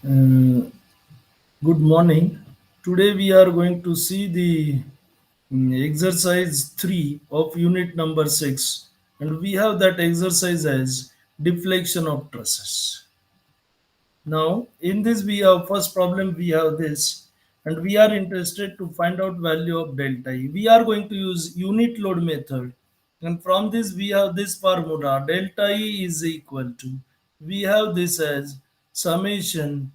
Uh, Good morning. Today we are going to see the exercise 3 of unit number 6, and we have that exercise as deflection of trusses. Now in this we have first problem, we have this, and we are interested to find out value of delta E. We are going to use unit load method, and from this we have this formula delta E is equal to, we have this as summation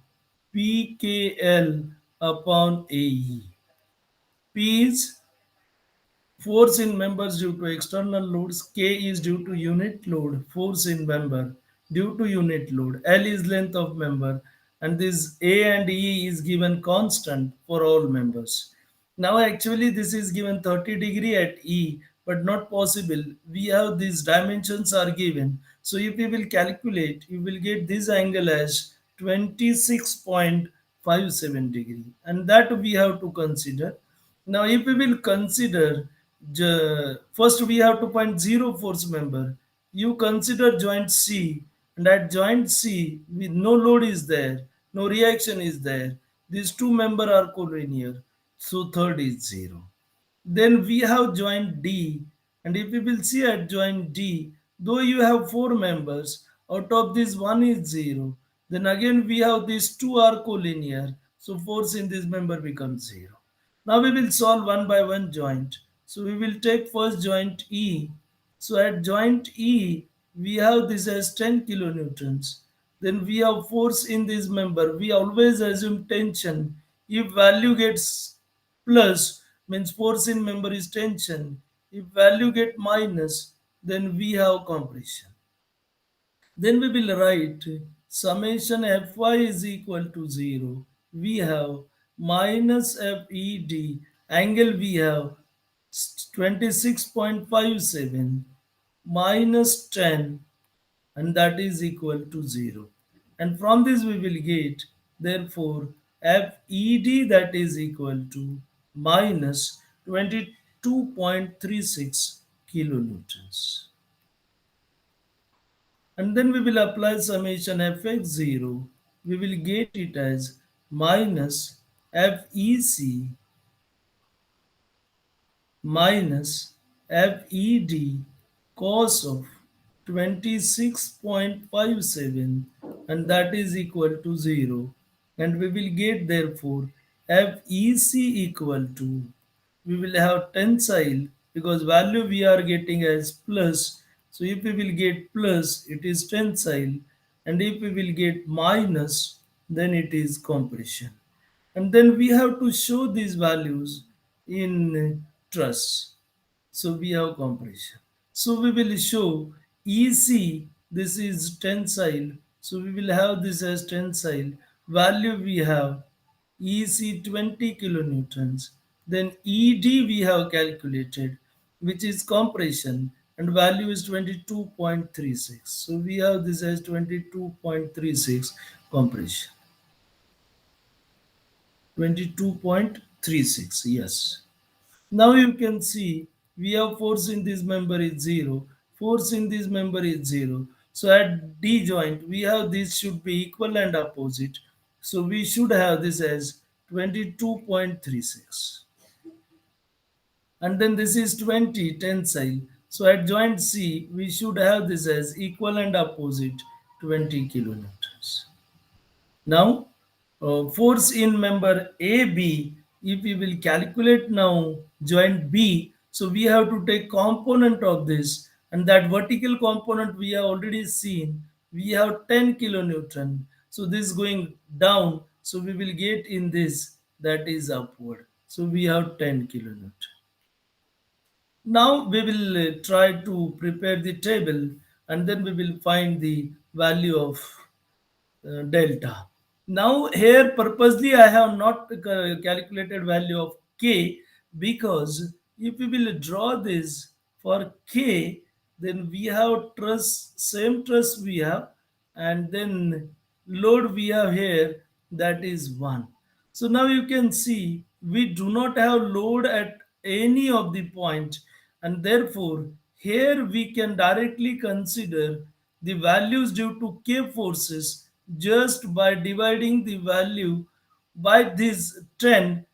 PKL upon AE. P is force in members due to external loads. K is due to unit load, force in member due to unit load. L is length of member, and this A and E is given constant for all members. Now actually this is given 30 degree at E, but not possible. We have these dimensions are given. So if we will calculate, you will get this angle as 26.57 degree, and that we have to consider. Now, if we will consider, first we have to find zero force member. You consider joint C, and at joint C, with no load is there, no reaction is there. These two member are collinear, so third is zero. Then we have joint D, and if we will see at joint D, though you have four members, out of this one is zero. Then again we have these two are collinear, so force in this member becomes zero. Now we will solve one by one joint. So we will take first joint E. So at joint E, we have this as 10 kilonewtons. Then we have force in this member. We always assume tension. If value gets plus, means force in member is tension. If value get minus, then we have compression. Then we will write summation Fy is equal to 0. We have minus Fed, angle we have 26.57 minus 10, and that is equal to 0. And from this we will get, therefore, FED that is equal to minus 22.36 kilonewtons. And then we will apply summation fx0. We will get it as minus fec minus fed cos of 26.57, and that is equal to 0. And we will get therefore fec equal to, we will have tensile because value we are getting as plus. So if we will get plus, it is tensile, and if we will get minus, then it is compression. And then we have to show these values in truss. So we have compression. So we will show EC, this is tensile. So we will have this as tensile. Value we have EC 20 kilonewtons. Then ED we have calculated, which is compression, and value is 22.36. So we have this as 22.36 compression. 22.36, yes. Now you can see we have force in this member is 0, force in this member is 0. So at D joint we have this should be equal and opposite. So we should have this as 22.36. And then this is 20 tensile. So at joint C we should have this as equal and opposite 20 kilonewtons. Now, force in member AB, if we will calculate now joint B, so we have to take component of this, and that vertical component we have already seen, we have 10 kilonewton. So this going down, so we will get in this, that is upward. So we have 10 kilonewton. Now we will try to prepare the table, and then we will find the value of delta. Now here purposely I have not calculated value of k, because if we will draw this for k, then we have truss, same truss we have, and then load we have here, that is 1. So now you can see we do not have load at any of the point, and therefore here we can directly consider the values due to k forces just by dividing the value by this 10.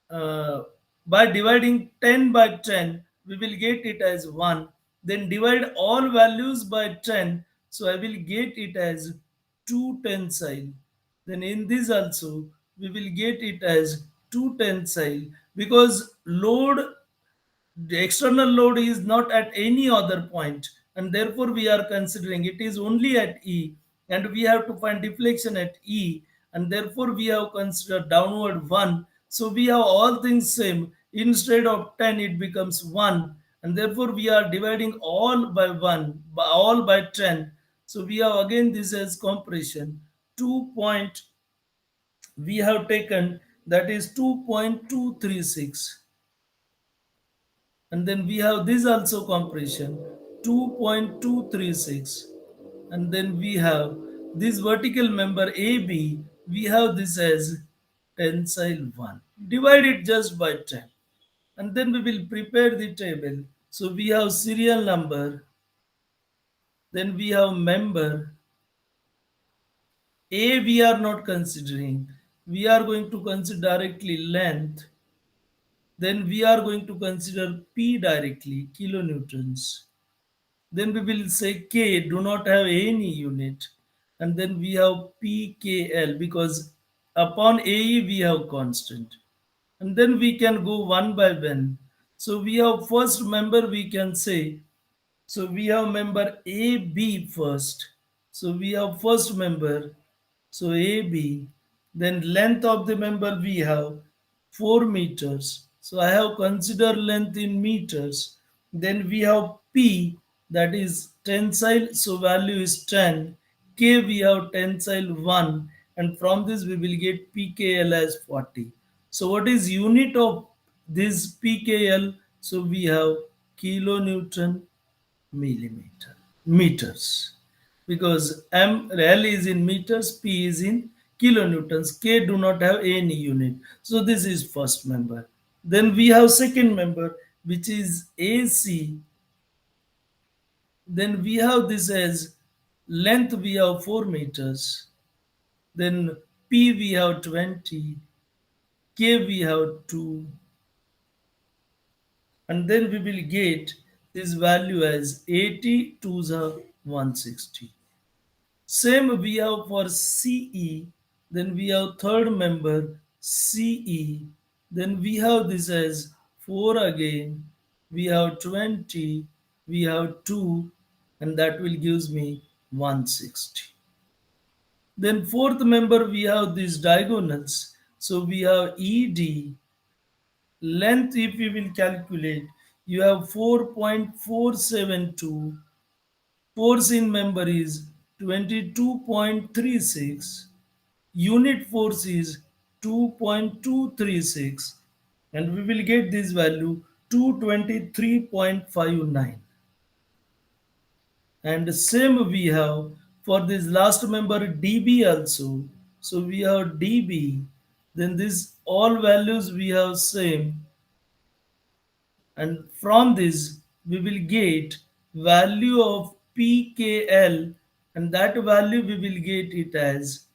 uh, by dividing 10 by 10, we will get it as 1. Then divide all values by 10, so I will get it as 2 tensile. Then in this also, we will get it as 2 tensile, because load, the external load is not at any other point, and therefore we are considering it is only at E, and we have to find deflection at E, and therefore we have considered downward 1. So we have all things same. Instead of 10, it becomes 1, and therefore we are dividing all by 1, all by 10. So we have again this as compression. 2 point we have taken, that is 2.236, and then we have this also compression 2.236, and then we have this vertical member AB, we have this as tensile 1. Divide it just by 10, and then we will prepare the table. So we have serial number, then we have member. A we are not considering, we are going to consider directly length. Then we are going to consider P directly, kilonewtons. Then we will say K do not have any unit. And then we have PKL, because upon AE we have constant. And then we can go one by one. So we have first member, we can say, so we have member AB first. So we have first member, so AB. Then length of the member we have 4 meters. So I have considered length in meters. Then we have P, that is tensile, so value is 10. K we have tensile 1, and from this we will get PKL as 40. So what is unit of this PKL? So we have kilonewton millimeter meters, because M L is in meters, P is in kilonewtons, K do not have any unit. So this is first member. Then we have second member, which is AC. Then we have this as length, we have 4 meters. Then P we have 20, K we have 2, and then we will get this value as 80 to the 160. Same we have for CE, then we have third member CE, then we have this as 4 again, we have 20, we have 2, and that will gives me 160. Then fourth member we have these diagonals, so we have ED, length if we will calculate, you have 4.472, force in member is 22.36, unit force is 2.236, and we will get this value 223.59. And same we have for this last member dB also. So we have dB, then this all values we have same, and from this we will get value of pkl, and that value we will get it as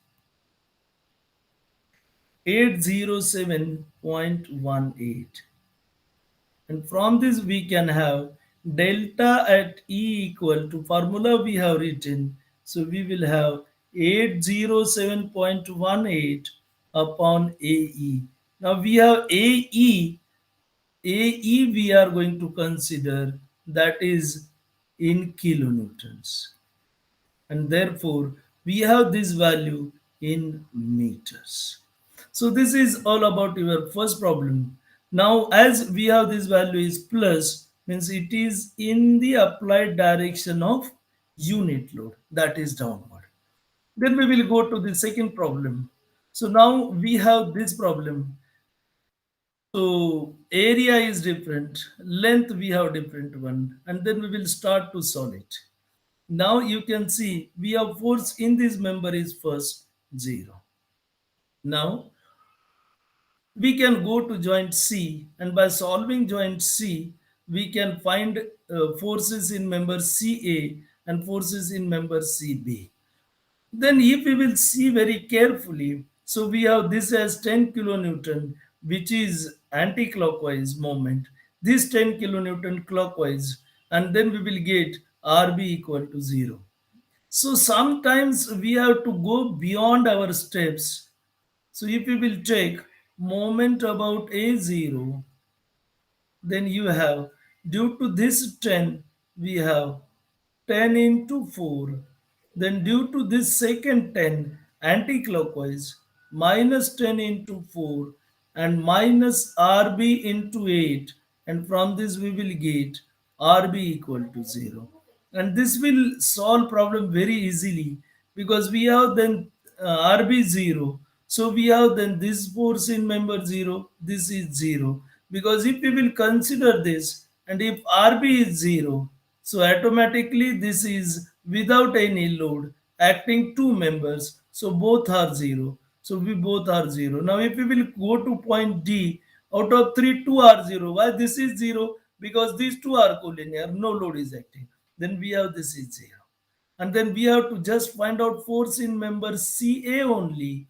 807.18, and from this we can have delta at E equal to formula we have written, so we will have 807.18 upon AE. Now we have AE we are going to consider, that is in kilonewtons, and therefore we have this value in meters. So this is all about your first problem. Now as we have this value is plus, means it is in the applied direction of unit load, that is downward. Then we will go to the second problem. So now we have this problem. So area is different, length we have different one, and then we will start to solve it. Now you can see we have force in this member is first 0. Now we can go to joint C, and by solving joint C, we can find forces in member CA and forces in member CB. Then if we will see very carefully, so we have this as 10 kilonewton, which is anti-clockwise moment. This 10 kilonewton clockwise, and then we will get RB equal to 0. So sometimes we have to go beyond our steps. So if we will take moment about A0, then you have, due to this 10, we have 10 into 4. Then due to this second 10 anti-clockwise, minus 10 into 4 and minus RB into 8. And from this we will get RB equal to 0. And this will solve problem very easily because we have then RB 0. So we have then this force in member 0, this is 0. Because if we will consider this and if RB is 0, so automatically this is without any load acting two members. So both are 0. So we both are 0. Now if we will go to point D, out of 3, 2 are 0. Why this is 0? Because these two are collinear, no load is acting. Then we have this is 0. And then we have to just find out force in member CA only,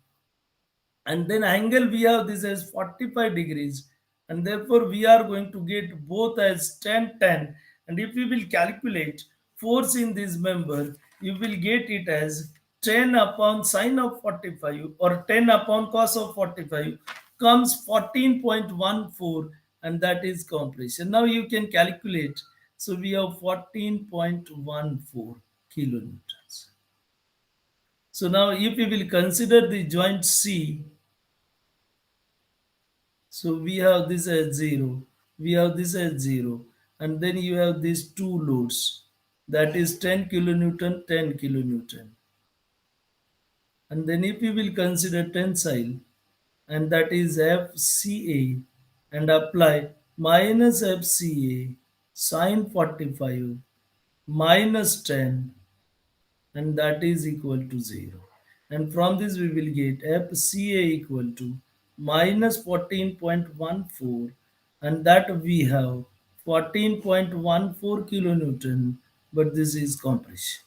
and then angle we have this as 45 degrees, and therefore we are going to get both as 10 10. And if we will calculate force in this member, you will get it as 10 upon sine of 45 or 10 upon cos of 45 comes 14.14, and that is compression. Now you can calculate. So we have 14.14 kilonewtons. So now if we will consider the joint C, so we have this as 0, we have this as 0, and then you have these two loads, that is 10 kilonewton, 10 kilonewton. And then if you will consider tensile, and that is FCA, and apply minus FCA sine 45 minus 10, and that is equal to 0. And from this we will get FCA equal to minus 14.14, and that we have 14.14 kilonewton, but this is compression.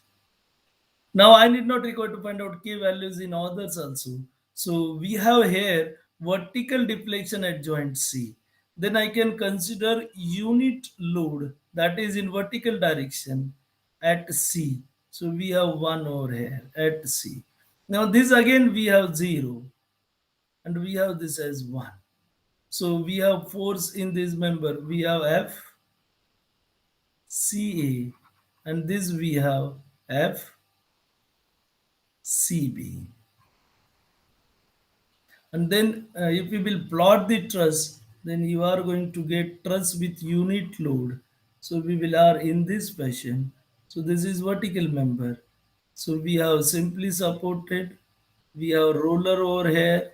Now I need not require to find out K values in others also. So we have here vertical deflection at joint C. Then I can consider unit load that is in vertical direction at C. So we have 1 over here at C. Now this again we have 0 and we have this as 1. So we have force in this member. We have F, CA, and this we have F, CB. And then if we will plot the truss, then you are going to get truss with unit load. So we will are in this fashion. So this is vertical member. So we have simply supported, we have roller over here,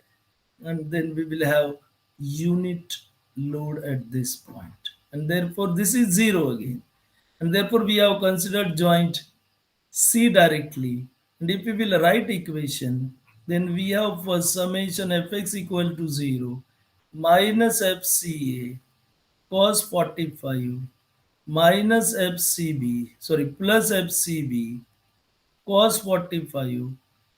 and then we will have unit load at this point. And therefore this is 0 again. And therefore we have considered joint C directly. And if we will write equation, then we have for summation fx equal to 0 minus fca cos 45 minus fcb, sorry, plus fcb cos 45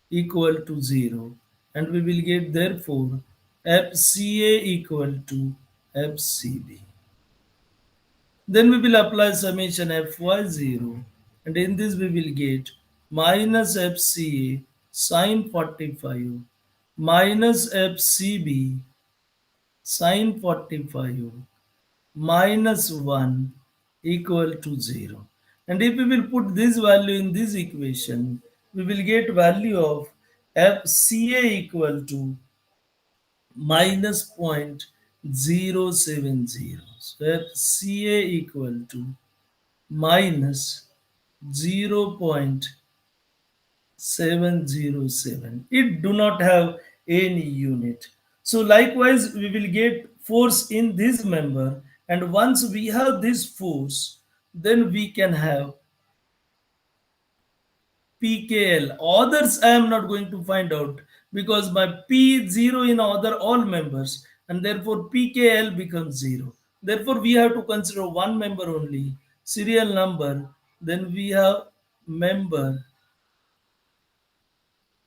equal to 0. And we will get therefore fca equal to fcb. Then we will apply summation fy0, and in this we will get minus fca sine 45 minus fcb sine 45 minus 1 equal to 0. And if we will put this value in this equation, we will get value of fca equal to minus 0.070. So FCA equal to minus 0.707. It do not have any unit. So likewise, we will get force in this member, and once we have this force, then we can have PKL. Others I am not going to find out because my P is 0 in other all members, and therefore PKL becomes 0. Therefore we have to consider one member only, serial number. Then we have member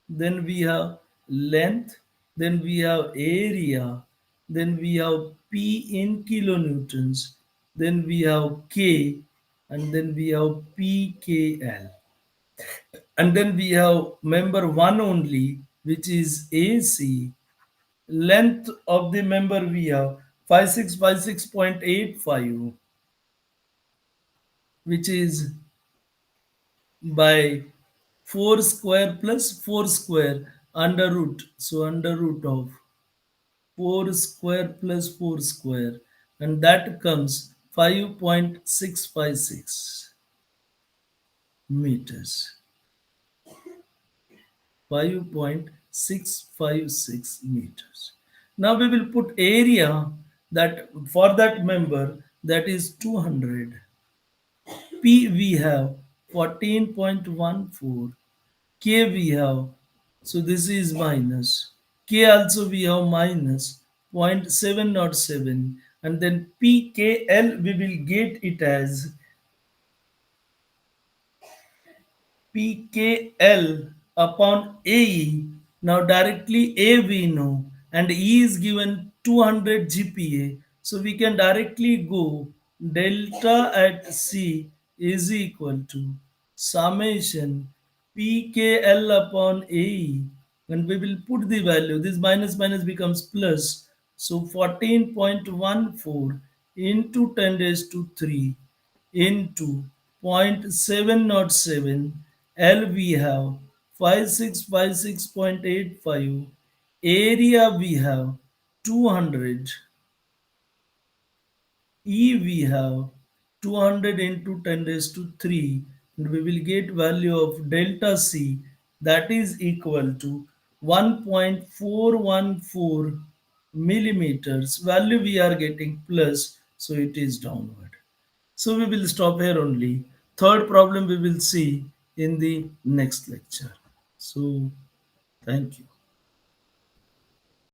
then we have length, then we have area, then we have P in kilonewtons, then we have K, and then we have PKL. And then we have member 1 only, which is AC. Length of the member we have 5656.85, which is by 4 square plus 4 square under root. So under root of 4 square plus 4 square, and that comes 5.656 meters. 5.656 meters. Now we will put area that for that member, that is 200. P we have 14.14. K we have, so this is minus. K also we have minus 0.707, and then PKL we will get it as PKL upon AE. Now directly A we know, and E is given 200 GPa. So we can directly go delta at C is equal to summation PKL upon AE, and we will put the value. This minus minus becomes plus. So 14.14 into 10 raised to 3 into 0.707. L we have 5656.85. Area we have 200. E we have 200 into 10 raised to 3, and we will get value of delta C, that is equal to 1.414 millimeters. Value we are getting plus, so it is downward. So we will stop here only. Third problem we will see in the next lecture. So thank you.